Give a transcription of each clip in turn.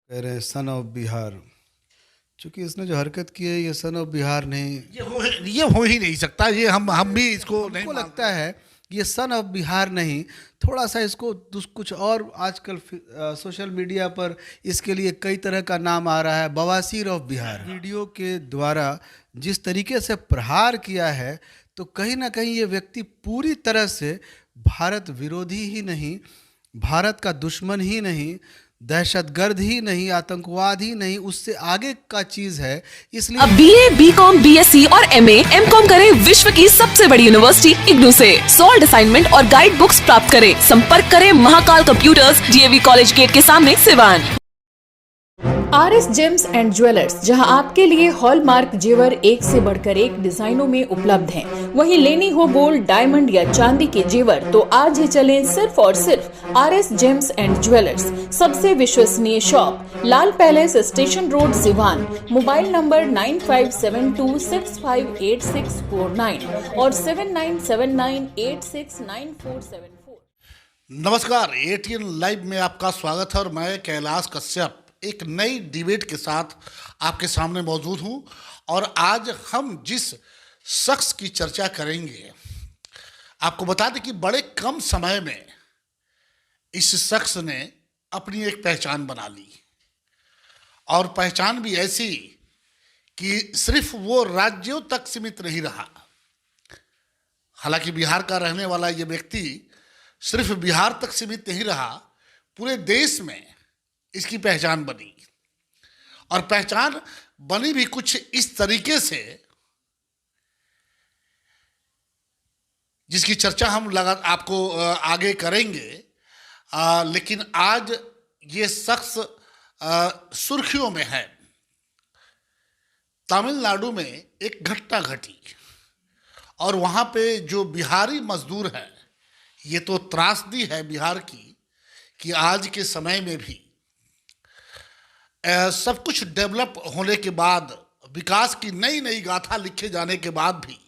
कह रहे हैं सन ऑफ बिहार। क्योंकि इसने जो हरकत की है ये सन ऑफ बिहार नहीं। ये हो ही नहीं सकता। ये हम भी इसको नहीं हमको मानते। लगता है ये सन ऑफ बिहार नहीं, थोड़ा सा इसको कुछ और आजकल सोशल मीडिया पर इसके लिए कई तरह का नाम आ रहा है, बवासीर ऑफ बिहार। वीडियो के द्वारा जिस तरीके से प्रहार किया है, तो कहीं ना कहीं ये व्यक्ति पूरी तरह से भारत विरोधी ही नहीं, भारत का दुश्मन ही नहीं, दहशतगर्द ही नहीं, आतंकवाद ही नहीं, उससे आगे का चीज है। इसलिए अब BA, BCom, BSc और MA, MCom करें विश्व की सबसे बड़ी यूनिवर्सिटी इग्नू से। सॉल्ड असाइनमेंट और गाइड बुक्स प्राप्त करें। संपर्क करें Mahakal computers, DAV college gate के सामने, Siwan. RS gems and jewellers, जहां आपके लिए हॉलमार्क जेवर एक से बढ़कर एक डिजाइनों में उपलब्ध हैं। वहीं लेनी हो गोल्ड, डायमंड या चांदी के जेवर, तो आज ही चलें सिर्फ और सिर्फ RS जेम्स एंड ज्वेलर्स। सबसे विश्वसनीय shop, Lal palace, station road, Siwan. Mobile number 9572658649 और 7979869474। नमस्कार, ATN लाइव में आपका स्वागत है और मैं कैलाश कश्यप एक नई डिबेट के साथ आपके सामने मौजूद हूं। और आज हम जिस शख्स की चर्चा करेंगे, आपको बता दें कि बड़े कम समय में इस शख्स ने अपनी एक पहचान बना ली, और पहचान भी ऐसी कि सिर्फ वो राज्यों तक सीमित नहीं रहा। हालांकि बिहार का रहने वाला ये व्यक्ति सिर्फ बिहार तक सीमित नहीं रहा, पूरे देश में इसकी पहचान बनी। और पहचान बनी भी कुछ इस तरीके से, जिसकी चर्चा हम आपको आगे करेंगे। लेकिन आज ये शख्स सुर्खियों में है। तमिलनाडु में एक घटना घटी और वहाँ पे जो बिहारी मजदूर है, ये तो त्रासदी है बिहार की कि आज के समय में भी सब कुछ डेवलप होने के बाद, विकास की नई नई गाथा लिखे जाने के बाद भी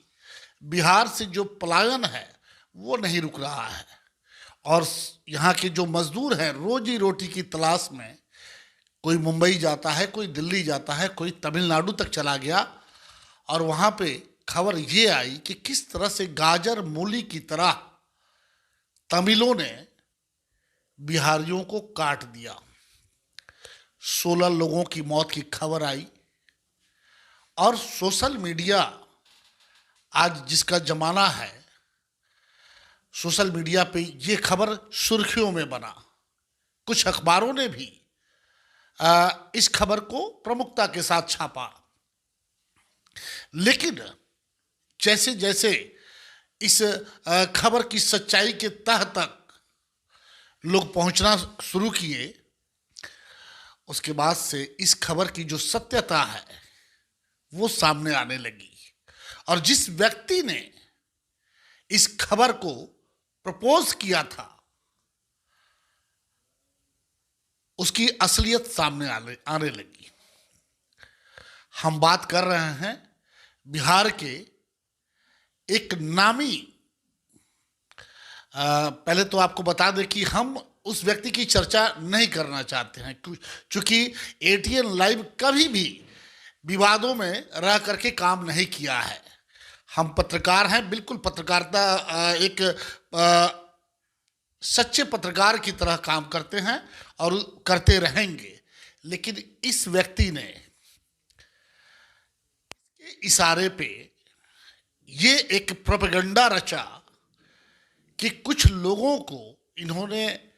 बिहार से जो पलायन है वो नहीं रुक रहा है। और यहाँ के जो मजदूर हैं रोजी रोटी की तलाश में, कोई मुंबई जाता है, कोई दिल्ली जाता है, कोई तमिलनाडु तक चला गया। और वहाँ पे खबर ये आई कि किस तरह से गाजर मूली की तरह तमिलों ने बिहारियों को काट दिया। 16 लोगों की मौत की खबर आई। और सोशल मीडिया आज जिसका जमाना है, सोशल मीडिया पे ये खबर सुर्खियों में बना। कुछ अखबारों ने भी इस खबर को प्रमुखता के साथ छापा। लेकिन जैसे जैसे इस खबर की सच्चाई के तह तक लोग पहुंचना शुरू किए, उसके बाद से इस खबर की जो सत्यता है वो सामने आने लगी। और जिस व्यक्ति ने इस खबर को प्रपोज किया था, उसकी असलियत सामने आने लगी। हम बात कर रहे हैं बिहार के एक नामी, पहले तो आपको बता दें कि हम उस व्यक्ति की चर्चा नहीं करना चाहते हैं, क्योंकि ATN लाइव कभी भी विवादों में रह करके काम नहीं किया है। हम पत्रकार हैं, बिल्कुल पत्रकारिता एक सच्चे पत्रकार की तरह काम करते हैं और करते रहेंगे। लेकिन इस व्यक्ति ने इशारे पे ये एक प्रोपेगेंडा रचा कि कुछ लोगों को इन्होंने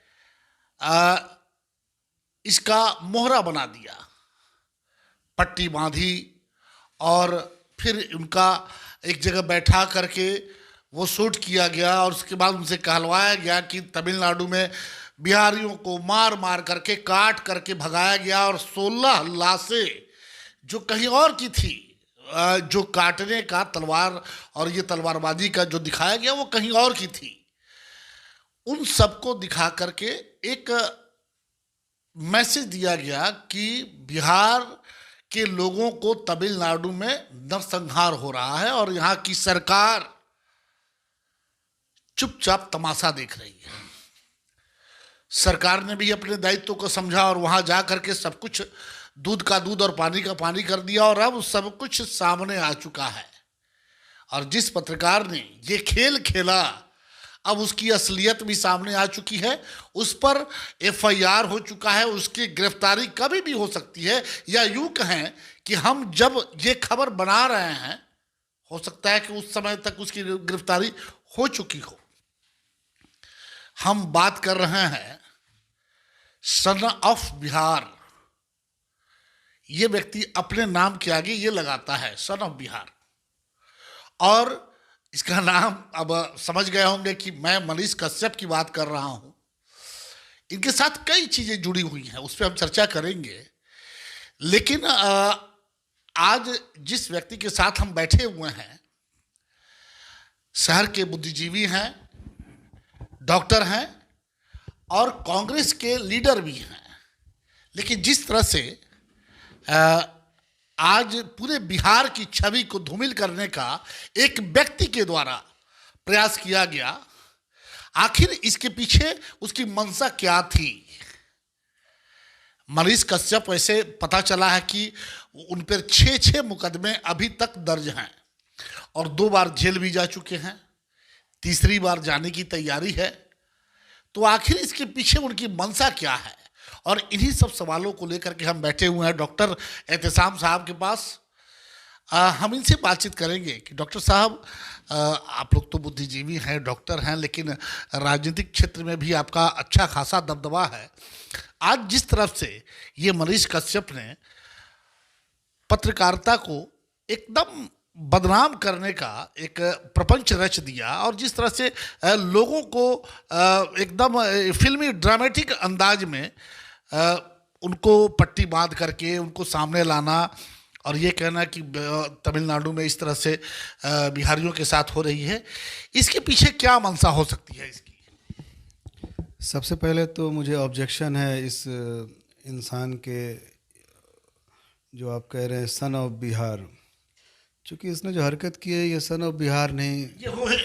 इसका मोहरा बना दिया, पट्टी बांधी और फिर उनका एक जगह बैठा करके वो शूट किया गया। और उसके बाद उनसे कहलवाया गया कि तमिलनाडु में बिहारियों को मार मार करके काट करके भगाया गया। और 16 लाशें जो कहीं और की थी, जो काटने का तलवार और ये तलवारबाजी का जो दिखाया गया वो कहीं और की थी। उन सबको दिखा करके एक मैसेज दिया गया कि बिहार के लोगों को तमिलनाडु में नरसंहार हो रहा है और यहाँ की सरकार चुपचाप तमाशा देख रही है। सरकार ने भी अपने दायित्व को समझा और वहां जा करके सब कुछ दूध का दूध और पानी का पानी कर दिया, और अब सब कुछ सामने आ चुका है। और जिस पत्रकार ने ये खेल खेला, अब उसकी असलियत भी सामने आ चुकी है, उस पर एफआईआर हो चुका है, उसकी गिरफ्तारी कभी भी हो सकती है, या यूं कहें कि हम जब ये खबर बना रहे हैं, हो सकता है कि उस समय तक उसकी गिरफ्तारी हो चुकी हो। हम बात कर रहे हैं सन ऑफ बिहार। ये व्यक्ति अपने नाम के आगे ये लगाता है सन ऑफ बिहार, और इसका नाम अब समझ गए होंगे कि मैं मनीष कश्यप की बात कर रहा हूं। इनके साथ कई चीजें जुड़ी हुई हैं, उस पर हम चर्चा करेंगे। लेकिन आज जिस व्यक्ति के साथ हम बैठे हुए हैं, शहर के बुद्धिजीवी हैं, डॉक्टर हैं और कांग्रेस के लीडर भी हैं। लेकिन जिस तरह से आज पूरे बिहार की छवि को धूमिल करने का एक व्यक्ति के द्वारा प्रयास किया गया, आखिर इसके पीछे उसकी मंशा क्या थी? मनीष कश्यप, वैसे पता चला है कि उन पर 6 मुकदमे अभी तक दर्ज हैं और 2 बार जेल भी जा चुके हैं, तीसरी बार जाने की तैयारी है। तो आखिर इसके पीछे उनकी मंशा क्या है? और इन्हीं सब सवालों को लेकर के हम बैठे हुए हैं डॉक्टर एहतेशाम साहब के पास। हम इनसे बातचीत करेंगे कि डॉक्टर साहब, आप लोग तो बुद्धिजीवी हैं, डॉक्टर हैं, लेकिन राजनीतिक क्षेत्र में भी आपका अच्छा खासा दबदबा है। आज जिस तरफ से ये मनीष कश्यप ने पत्रकारिता को एकदम बदनाम करने का एक प्रपंच रच दिया, और जिस तरह से लोगों को एकदम फिल्मी ड्रामेटिक अंदाज में उनको पट्टी बांध करके उनको सामने लाना और ये कहना कि तमिलनाडु में इस तरह से बिहारियों के साथ हो रही है, इसके पीछे क्या मंशा हो सकती है इसकी? सबसे पहले तो मुझे ऑब्जेक्शन है इस इंसान के, जो आप कह रहे हैं सन ऑफ बिहार। चूँकि इसने जो हरकत की है, ये सन ऑफ बिहार नहीं,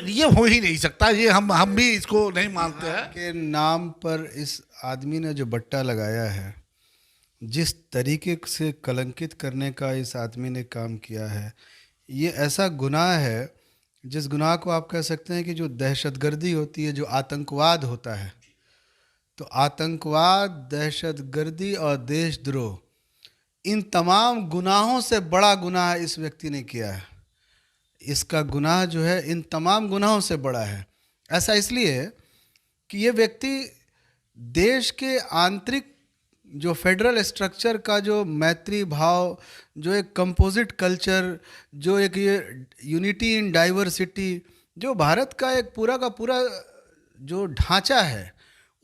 ये हो ही नहीं सकता। ये हम भी इसको नहीं मानते हैं। के नाम पर इस आदमी ने जो बट्टा लगाया है, जिस तरीके से कलंकित करने का इस आदमी ने काम किया है, ये ऐसा गुनाह है जिस गुनाह को आप कह सकते हैं कि जो दहशतगर्दी होती है, जो आतंकवाद होता है, तो आतंकवाद, दहशतगर्दी और देशद्रोह, इन तमाम गुनाहों से बड़ा गुनाह इस व्यक्ति ने किया है। इसका गुनाह जो है इन तमाम गुनाहों से बड़ा है। ऐसा इसलिए कि ये व्यक्ति देश के आंतरिक जो फेडरल स्ट्रक्चर का जो मैत्री भाव, जो एक कंपोजिट कल्चर, जो एक ये यूनिटी इन डाइवर्सिटी, जो भारत का एक पूरा का पूरा जो ढांचा है,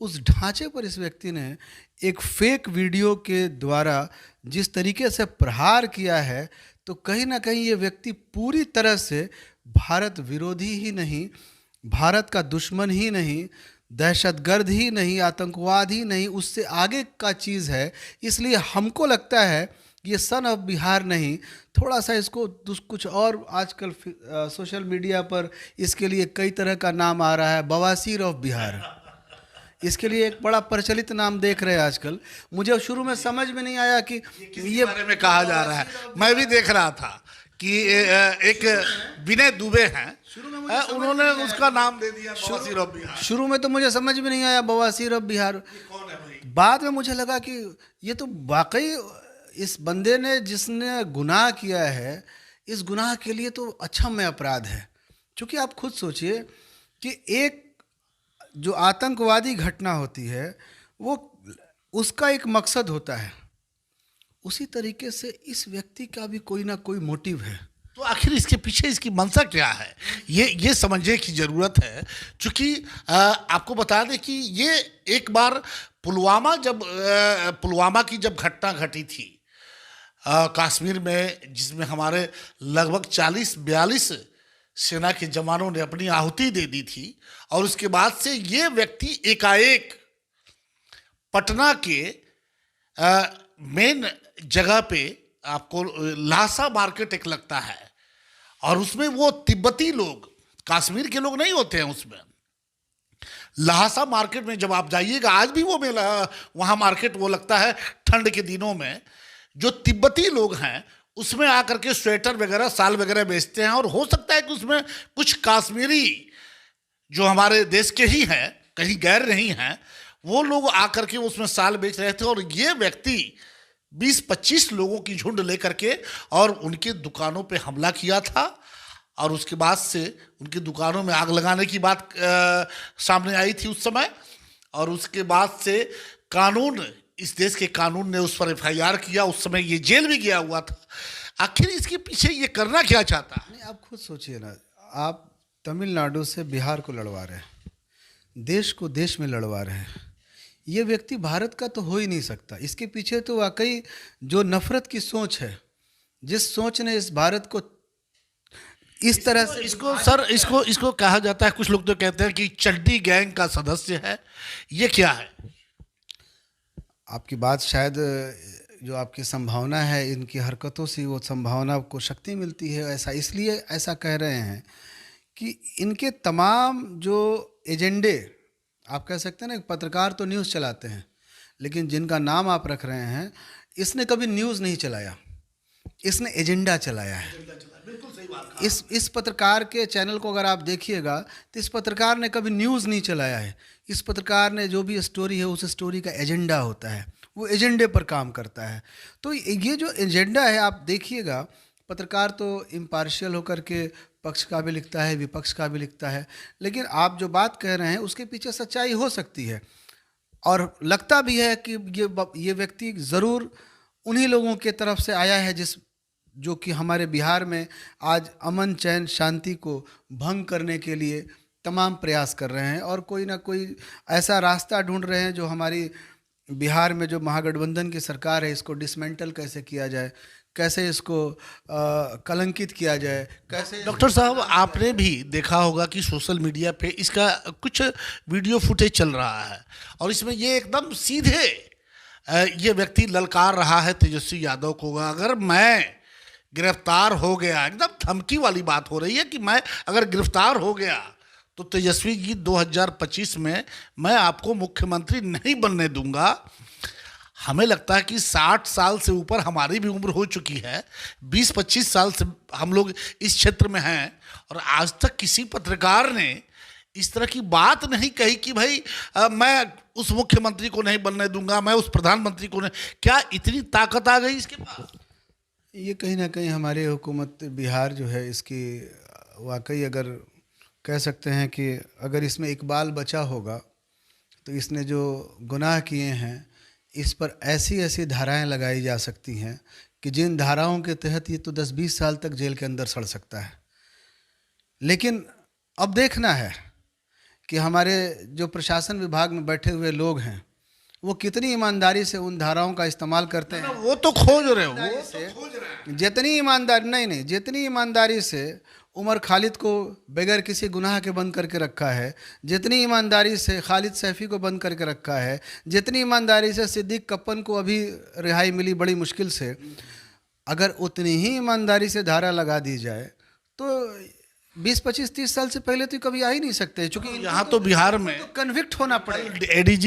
उस ढांचे पर इस व्यक्ति ने एक फेक वीडियो के द्वारा जिस तरीके से प्रहार किया है, तो कहीं ना कहीं ये व्यक्ति पूरी तरह से भारत विरोधी ही नहीं, भारत का दुश्मन ही नहीं, दहशतगर्द ही नहीं, आतंकवाद ही नहीं, उससे आगे का चीज़ है। इसलिए हमको लगता है ये सन ऑफ बिहार नहीं, थोड़ा सा इसको कुछ और, आजकल सोशल मीडिया पर इसके लिए कई तरह का नाम आ रहा है, बवासीर ऑफ बिहार। इसके लिए एक बड़ा प्रचलित नाम देख रहे हैं आजकल। मुझे शुरू में समझ में नहीं आया कि ये बारे में कहा जा रहा है। मैं भी देख रहा था कि एक विनय दुबे हैं, उन्होंने उसका नाम दे दिया बवासीर ऑफ बिहार। शुरू में तो मुझे समझ में नहीं आया बवासीर ऑफ बिहार। कौन है भाई? बाद में मुझे लगा कि ये तो वाकई इस बंदे ने, जिसने गुनाह किया है, इस गुनाह के लिए तो अक्षम्य अपराध है। क्योंकि आप खुद सोचिए कि एक जो आतंकवादी घटना होती है, वो उसका एक मकसद होता है, उसी तरीके से इस व्यक्ति का भी कोई ना कोई मोटिव है। तो आखिर इसके पीछे इसकी मंशा क्या है, ये समझने की ज़रूरत है। चूँकि आपको बता दें कि ये एक बार पुलवामा की जब घटना घटी थी कश्मीर में, जिसमें हमारे लगभग 40-42 सेना के जवानों ने अपनी आहुति दे दी थी, और उसके बाद से ये व्यक्ति एकाएक पटना के मेन जगह पे, आपको लासा मार्केट एक लगता है, और उसमें वो तिब्बती लोग, कश्मीर के लोग नहीं होते हैं उसमें, लहासा मार्केट में जब आप जाइएगा, आज भी वो मेला वहाँ मार्केट वो लगता है ठंड के दिनों में, जो तिब्बती लोग हैं उसमें आकर के स्वेटर वगैरह साल वगैरह बेचते हैं, और हो सकता है कि उसमें कुछ काश्मीरी जो हमारे देश के ही हैं, कहीं गैर नहीं हैं, वो लोग आकर के उसमें साल बेच रहे थे। और ये व्यक्ति 20-25 लोगों की झुंड लेकर के और उनकी दुकानों पे हमला किया था, और उसके बाद से उनकी दुकानों में आग लगाने की बात सामने आई थी उस समय, और उसके बाद से कानून, इस देश के कानून ने उस पर FIR किया। उस समय ये जेल भी गया हुआ था। आखिर इसके पीछे ये करना क्या चाहता है? नहीं, आप खुद सोचिए ना, आप तमिलनाडु से बिहार को लड़वा रहे हैं, देश को देश में लड़वा रहे हैं। ये व्यक्ति भारत का तो हो ही नहीं सकता। इसके पीछे तो वाकई जो नफरत की सोच है, जिस सोच ने इस भारत को इस तरह से, इसको सर इसको कहा जाता है, कुछ लोग तो कहते हैं कि चड्डी गैंग का सदस्य है। ये क्या है? आपकी बात शायद जो आपकी संभावना है, इनकी हरकतों से वो संभावना को शक्ति मिलती है, ऐसा इसलिए ऐसा कह रहे हैं कि इनके तमाम जो एजेंडे, आप कह सकते हैं ना, एक पत्रकार तो न्यूज़ चलाते हैं, लेकिन जिनका नाम आप रख रहे हैं, इसने कभी न्यूज़ नहीं चलाया, इसने एजेंडा चलाया है। इस पत्रकार के चैनल को अगर आप देखिएगा तो इस पत्रकार ने कभी न्यूज़ नहीं चलाया है। इस पत्रकार ने जो भी स्टोरी है, उस स्टोरी का एजेंडा होता है, वो एजेंडे पर काम करता है। तो ये जो एजेंडा है, आप देखिएगा, पत्रकार तो इम्पार्शियल होकर के पक्ष का भी लिखता है, विपक्ष का भी लिखता है, लेकिन आप जो बात कह रहे हैं उसके पीछे सच्चाई हो सकती है, और लगता भी है कि ये व्यक्ति ज़रूर उन्हीं लोगों के तरफ से आया है जो कि हमारे बिहार में आज अमन चैन शांति को भंग करने के लिए तमाम प्रयास कर रहे हैं, और कोई ना कोई ऐसा रास्ता ढूंढ रहे हैं जो हमारी बिहार में जो महागठबंधन की सरकार है, इसको डिसमेंटल कैसे किया जाए, कैसे इसको कलंकित किया जाए, कैसे। डॉक्टर साहब, आपने भी देखा होगा कि सोशल मीडिया पे इसका कुछ वीडियो फुटेज चल रहा है, और इसमें ये एकदम सीधे ये व्यक्ति ललकार रहा है तेजस्वी यादव को, अगर मैं गिरफ्तार हो गया, एकदम धमकी वाली बात हो रही है कि मैं अगर गिरफ्तार हो गया तो तेजस्वी जी 2025 में मैं आपको मुख्यमंत्री नहीं बनने दूंगा। हमें लगता है कि 60 साल से ऊपर हमारी भी उम्र हो चुकी है, 20-25 साल से हम लोग इस क्षेत्र में हैं, और आज तक किसी पत्रकार ने इस तरह की बात नहीं कही कि भाई मैं उस मुख्यमंत्री को नहीं बनने दूंगा, मैं उस प्रधानमंत्री को नहीं। क्या इतनी ताकत आ गई इसके पास? ये कहीं ना कहीं हमारी हुकूमत बिहार जो है, इसकी वाकई अगर कह सकते हैं कि अगर इसमें इकबाल बचा होगा तो इसने जो गुनाह किए हैं, इस पर ऐसी ऐसी धाराएं लगाई जा सकती हैं कि जिन धाराओं के तहत ये तो 10-20 साल तक जेल के अंदर सड़ सकता है। लेकिन अब देखना है कि हमारे जो प्रशासन विभाग में बैठे हुए लोग हैं, वो कितनी ईमानदारी से उन धाराओं का इस्तेमाल करते हैं। वो तो खोज रहे हो, जितनी ईमानदारी नहीं, जितनी ईमानदारी से उमर खालिद को बगैर किसी गुनाह के बंद करके रखा है, जितनी ईमानदारी से खालिद सैफ़ी को बंद करके रखा है, जितनी ईमानदारी से सिद्दीक कप्पन को अभी रिहाई मिली बड़ी मुश्किल से, अगर उतनी ही ईमानदारी से धारा लगा दी जाए तो 20-25-30 साल से पहले तो कभी आ ही नहीं सकते, क्योंकि यहाँ तो बिहार में तो कन्विक्ट होना पड़ेगा। ADG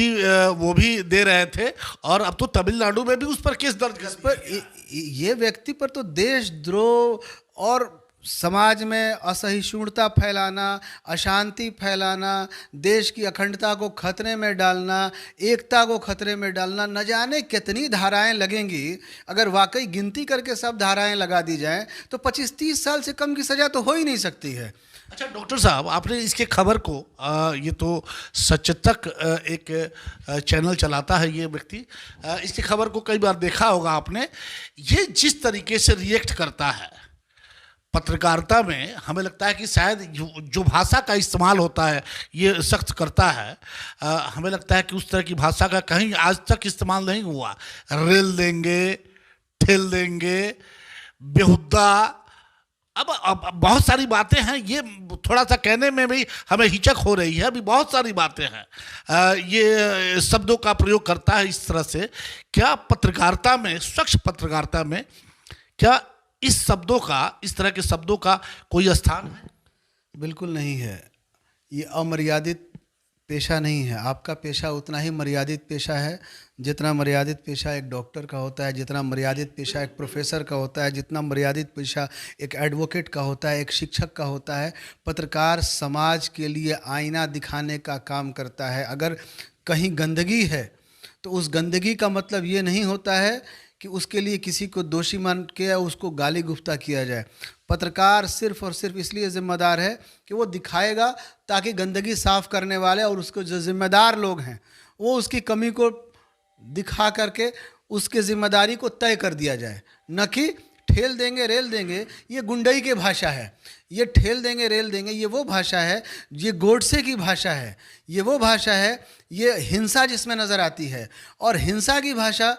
वो भी दे रहे थे, और अब तो तमिलनाडु में भी उस पर केस दर्ज कर पर ये व्यक्ति पर तो देशद्रोह और समाज में असहिष्णुता फैलाना, अशांति फैलाना, देश की अखंडता को खतरे में डालना, एकता को खतरे में डालना, न जाने कितनी धाराएं लगेंगी। अगर वाकई गिनती करके सब धाराएं लगा दी जाएं तो 25-30 साल से कम की सज़ा तो हो ही नहीं सकती है। अच्छा डॉक्टर साहब, आपने इसके खबर को ये तो सच तक एक चैनल चलाता है ये व्यक्ति, इसकी खबर को कई बार देखा होगा आपने। ये जिस तरीके से रिएक्ट करता है पत्रकारिता में, हमें लगता है कि शायद जो भाषा का इस्तेमाल होता है ये सख्त करता है। हमें लगता है कि उस तरह की भाषा का कहीं आज तक इस्तेमाल नहीं हुआ। रेल देंगे, ठेल देंगे, बेहुद्दा, अब बहुत सारी बातें हैं। ये थोड़ा सा कहने में भी हमें हिचक हो रही है। अभी बहुत सारी बातें हैं, ये शब्दों का प्रयोग करता है इस तरह से। क्या पत्रकारिता में, स्वच्छ पत्रकारिता में, क्या इस शब्दों का, इस तरह के शब्दों का कोई स्थान है? बिल्कुल नहीं है। ये अमर्यादित पेशा नहीं है। आपका पेशा उतना ही मर्यादित पेशा है जितना मर्यादित पेशा एक डॉक्टर का होता है, जितना मर्यादित पेशा एक प्रोफेसर का होता है, जितना मर्यादित पेशा एक एडवोकेट का होता है, एक शिक्षक का होता है। पत्रकार समाज के लिए आईना दिखाने का काम करता है। अगर कहीं गंदगी है तो उस गंदगी का मतलब ये नहीं होता है कि उसके लिए किसी को दोषी मान के या उसको गाली गुफ्ता किया जाए। पत्रकार सिर्फ और सिर्फ इसलिए ज़िम्मेदार है कि वो दिखाएगा ताकि गंदगी साफ़ करने वाले और उसको जो ज़िम्मेदार लोग हैं वो उसकी कमी को दिखा करके उसके ज़िम्मेदारी को तय कर दिया जाए, न कि ठेल देंगे रेल देंगे। ये गुंडई की भाषा है। ये ठेल देंगे रेल देंगे ये वो भाषा है, ये गोडसे की भाषा है, ये वो भाषा है, ये हिंसा जिसमें नज़र आती है। और हिंसा की भाषा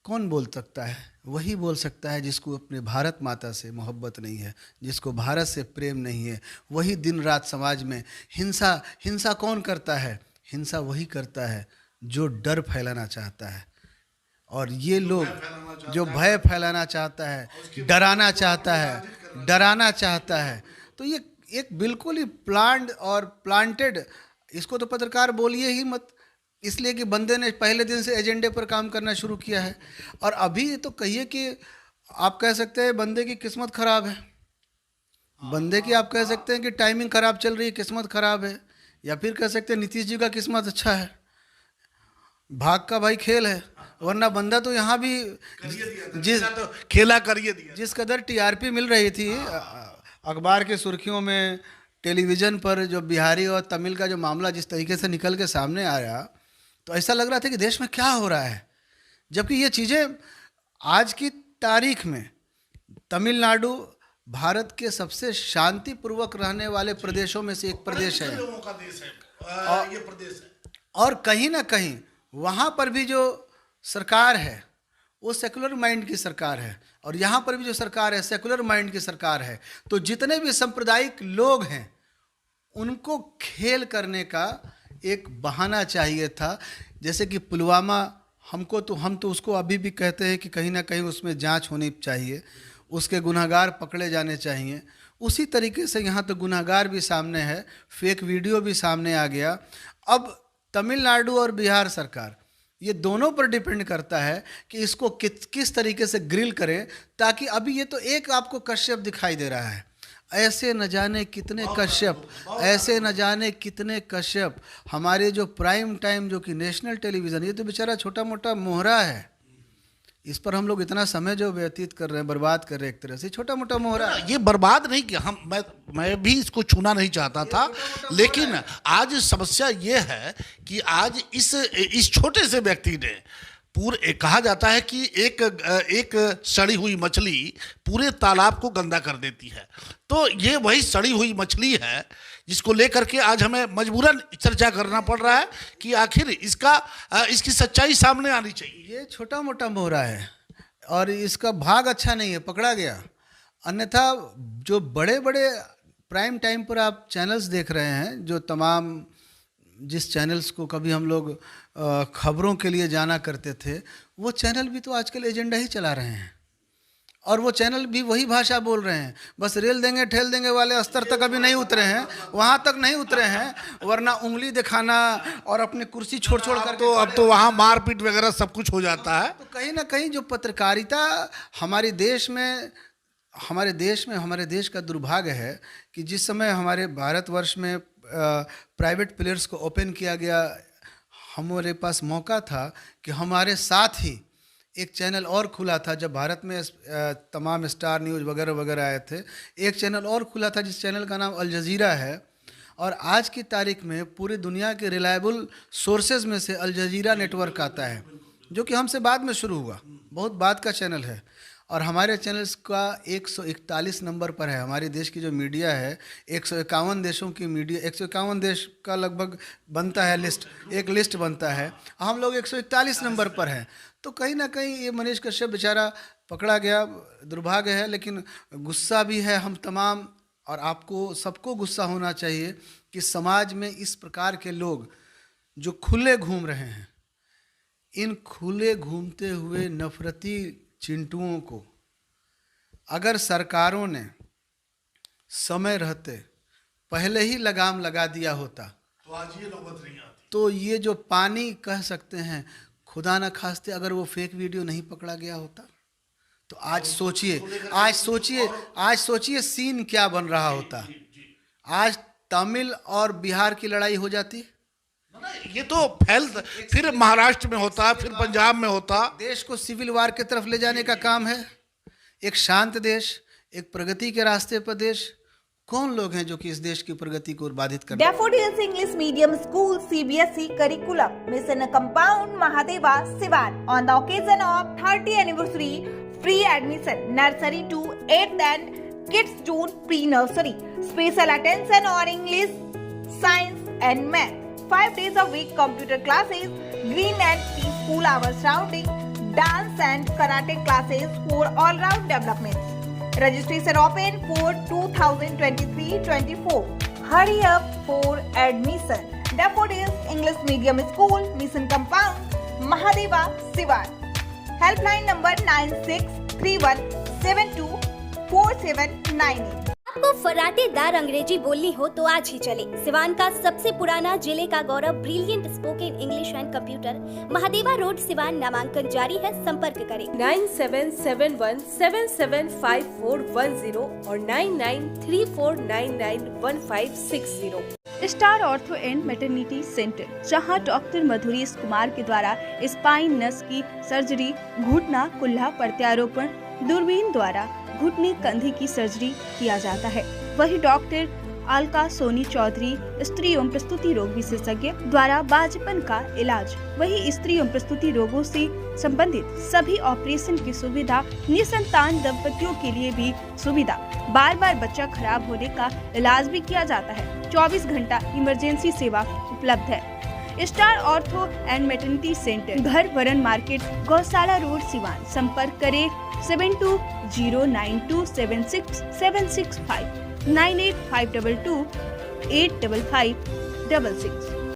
कौन बोल सकता है? वही बोल सकता है जिसको अपने भारत माता से मोहब्बत नहीं है, जिसको भारत से प्रेम नहीं है। वही दिन रात समाज में हिंसा कौन करता है? हिंसा वही करता है जो डर फैलाना चाहता है। और ये लोग जो भय फैलाना चाहता है, डराना चाहता है, तो ये एक बिल्कुल ही प्लान्ड और प्लांटेड, इसको तो पत्रकार बोलिए ही मत, इसलिए कि बंदे ने पहले दिन से एजेंडे पर काम करना शुरू किया है। और अभी तो कहिए कि आप कह सकते हैं बंदे की किस्मत खराब है, बंदे की आप कह सकते हैं कि टाइमिंग खराब चल रही है, किस्मत खराब है, या फिर कह सकते हैं नीतीश जी का किस्मत अच्छा है, भाग का भाई खेल है। वरना बंदा तो यहाँ भी तो खेला करिए दिया। जिस कदर टीआरपी मिल रही थी अखबार की सुर्खियों में, टेलीविज़न पर जो बिहारी और तमिल का जो मामला जिस तरीके से निकल के सामने आया, तो ऐसा लग रहा था कि देश में क्या हो रहा है। जबकि ये चीज़ें आज की तारीख में तमिलनाडु भारत के सबसे शांतिपूर्वक रहने वाले प्रदेशों में से एक प्रदेश है। लोगों का देश है, ये प्रदेश है। और कहीं ना कहीं वहाँ पर भी जो सरकार है वो सेकुलर माइंड की सरकार है, और यहाँ पर भी जो सरकार है सेकुलर माइंड की सरकार है। तो जितने भी सांप्रदायिक लोग हैं उनको खेल करने का एक बहाना चाहिए था। जैसे कि पुलवामा, हम तो उसको अभी भी कहते हैं कि कहीं ना कहीं उसमें जांच होनी चाहिए, उसके गुनहगार पकड़े जाने चाहिए। उसी तरीके से यहाँ तो गुनहगार भी सामने है, फेक वीडियो भी सामने आ गया। अब तमिलनाडु और बिहार सरकार, ये दोनों पर डिपेंड करता है कि इसको किस तरीके से ग्रिल करें, ताकि अभी ये तो एक आपको कश्यप दिखाई दे रहा है, ऐसे न जाने कितने कश्यप, ऐसे न जाने कितने कश्यप। हमारे जो प्राइम टाइम जो कि नेशनल टेलीविज़न, ये तो बेचारा छोटा मोटा मोहरा है, इस पर हम लोग इतना समय जो व्यतीत कर रहे हैं, बर्बाद कर रहे हैं, एक तरह से छोटा मोटा मोहरा। ये बर्बाद नहीं किया, मैं भी इसको छूना नहीं चाहता था, लेकिन आज समस्या ये है कि आज इस छोटे से व्यक्ति ने कहा जाता है कि एक सड़ी हुई मछली पूरे तालाब को गंदा कर देती है। तो ये वही सड़ी हुई मछली है जिसको लेकर के आज हमें मजबूरन चर्चा करना पड़ रहा है कि आखिर इसकी सच्चाई सामने आनी चाहिए। ये छोटा मोटा मोहरा है और इसका भाग अच्छा नहीं है, पकड़ा गया। अन्यथा जो बड़े बड़े प्राइम टाइम पर आप चैनल्स देख रहे हैं, जो तमाम जिस चैनल्स को कभी हम लोग खबरों के लिए जाना करते थे, वो चैनल भी तो आजकल एजेंडा ही चला रहे हैं, और वो चैनल भी वही भाषा बोल रहे हैं। बस रेल देंगे ठेल देंगे वाले स्तर तक अभी नहीं उतरे हैं, वहाँ तक नहीं उतरे हैं, वरना उंगली दिखाना और अपनी कुर्सी छोड़ कर तो अब तो वहाँ मारपीट वगैरह सब कुछ हो जाता है। तो कहीं ना कहीं जो पत्रकारिता हमारे देश का दुर्भाग्य है कि जिस समय हमारे भारतवर्ष में प्राइवेट प्लेयर्स को ओपन किया गया, हमारे पास मौका था कि हमारे साथ ही एक चैनल और खुला था। जब भारत में तमाम स्टार न्यूज़ वगैरह वगैरह आए थे, एक चैनल और खुला था जिस चैनल का नाम अल जज़ीरा है। और आज की तारीख में पूरी दुनिया के रिलायबल सोर्सेज में से अल जज़ीरा नेटवर्क आता है, जो कि हमसे बाद में शुरू हुआ, बहुत बाद का चैनल है। और हमारे चैनल्स का 141 नंबर पर है। हमारे देश की जो मीडिया है, 151 देशों की मीडिया, 151 देश का लगभग बनता है लिस्ट, एक लिस्ट बनता है, हम लोग 141 नंबर पर हैं। तो कहीं ना कहीं ये मनीष कश्यप बेचारा पकड़ा गया, दुर्भाग्य है। लेकिन गुस्सा भी है हम तमाम, और आपको सबको गुस्सा होना चाहिए कि समाज में इस प्रकार के लोग जो खुले घूम रहे हैं, इन खुले घूमते हुए नफरती चिंटुओं को अगर सरकारों ने समय रहते पहले ही लगाम लगा दिया होता तो आज ये नौबत नहीं आती। तो ये जो पानी कह सकते हैं, खुदा न खास्ते अगर वो फेक वीडियो नहीं पकड़ा गया होता तो आज सोचिए सीन क्या बन रहा होता। आज तमिल और बिहार की लड़ाई हो जाती। ये तो फिर महाराष्ट्र में होता, फिर पंजाब में होता। देश को सिविल वार की तरफ ले जाने का काम है। एक शांत देश, एक प्रगति के रास्ते पर देश, कौन लोग हैं जो कि इस देश की प्रगति को बाधित कर। Daffodils English Medium School CBSE curriculum Mission Compound Mahadeva Sivan on the occasion of 30th anniversary free admission nursery to 8th and kids June pre-nursery. Special attention on English, science and math. 5 days a week computer classes, green and peaceful hours surrounding, dance and karate classes for all-round development. Registration open for 2023-24. Hurry up for admission. Daffodils English Medium School, Mission Compound, Mahadeva, Sivan. Helpline number 9631724798. आपको फराटेदार अंग्रेजी बोलनी हो तो आज ही चले सिवान का सबसे पुराना, जिले का गौरव, brilliant spoken English and computer, Mahadeva road, Siwan. नामांकन जारी है, संपर्क करें 9771775410 और 9934991560। Star ortho and maternity centre, जहां डॉक्टर मधुरी कुमार के द्वारा स्पाइन, नस की सर्जरी, घुटना, कुल्ला, प्रत्यारोपण, दूरबीन द्वारा घुटने, कंधे की सर्जरी किया जाता है। वही डॉक्टर अलका सोनी चौधरी, स्त्री एवं प्रस्तुति रोग विशेषज्ञ द्वारा बाजपन का इलाज। वही स्त्री एवं प्रस्तुति रोगों से संबंधित सभी ऑपरेशन की सुविधा, निसंतान दंपतियों के लिए भी सुविधा, बार बार बच्चा खराब होने का इलाज भी किया जाता है। 24 घंटा इमरजेंसी सेवा उपलब्ध है। Star ortho and maternity centre, घर वरन मार्केट, गौशाला रोड, सिवान। संपर्क करें 7209276765 9852285566।